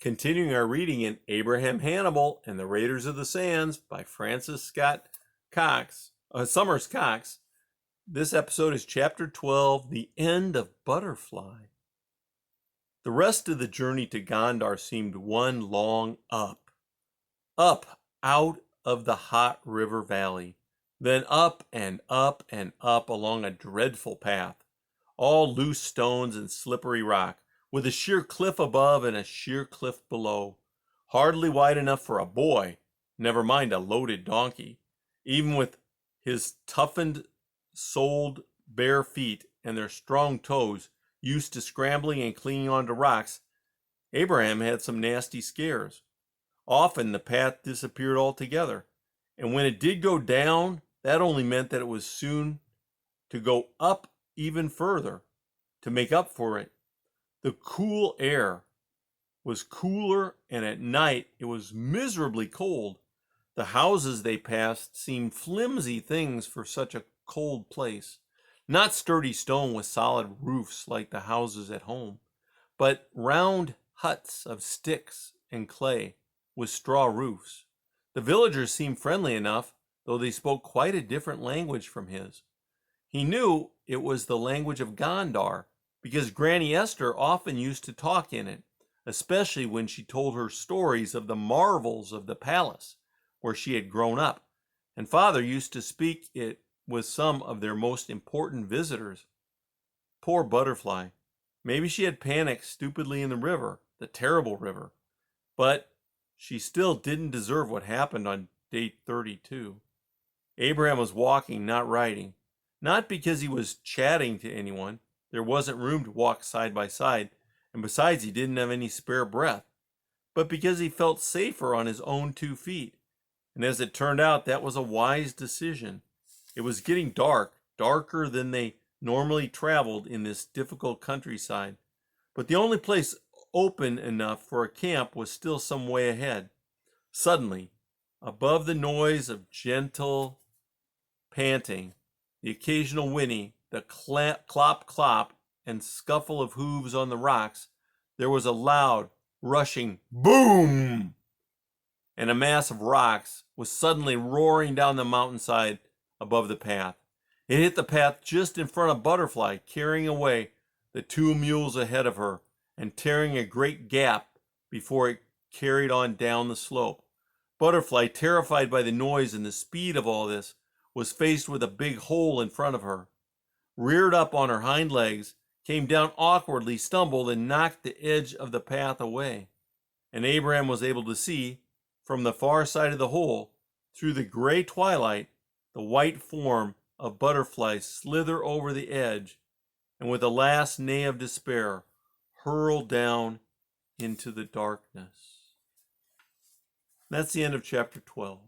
Continuing our reading in Abraham Hannibal and the Raiders of the Sands by Francis Scott Summers Cox. This episode is Chapter 12, The End of Butterfly. The rest of the journey to Gondar seemed one long up out of the hot river valley, then up and up and up along a dreadful path, all loose stones and slippery rock, with a sheer cliff above and a sheer cliff below, hardly wide enough for a boy, never mind a loaded donkey. Even with his toughened, soled, bare feet and their strong toes, used to scrambling and clinging onto rocks, Abraham had some nasty scares. Often the path disappeared altogether, and when it did go down, that only meant that it was soon to go up even further to make up for it. The cool air was cooler, and at night it was miserably cold. The houses they passed seemed flimsy things for such a cold place. Not sturdy stone with solid roofs like the houses at home, but round huts of sticks and clay with straw roofs. The villagers seemed friendly enough, though they spoke quite a different language from his. He knew it was the language of Gondar, because Granny Esther often used to talk in it, especially when she told her stories of the marvels of the palace where she had grown up, and Father used to speak it with some of their most important visitors. Poor Butterfly. Maybe she had panicked stupidly in the river, the terrible river, but she still didn't deserve what happened on day 32. Abraham was walking, not riding, not because he was chatting to anyone. There wasn't room to walk side by side, and besides he didn't have any spare breath, but because he felt safer on his own 2 feet. And as it turned out, that was a wise decision. It was getting dark, darker than they normally traveled in this difficult countryside, but the only place open enough for a camp was still some way ahead. Suddenly, above the noise of gentle panting, the occasional whinny, the clop clop and scuffle of hooves on the rocks, there was a loud, rushing boom, and a mass of rocks was suddenly roaring down the mountainside above the path. It hit the path just in front of Butterfly, carrying away the 2 mules ahead of her and tearing a great gap before it carried on down the slope. Butterfly, terrified by the noise and the speed of all this, was faced with a big hole in front of her. Reared up on her hind legs, came down awkwardly, stumbled, and knocked the edge of the path away. And Abraham was able to see, from the far side of the hole, through the gray twilight, the white form of Butterfly slither over the edge, and with a last neigh of despair, hurl down into the darkness. That's the end of chapter 12.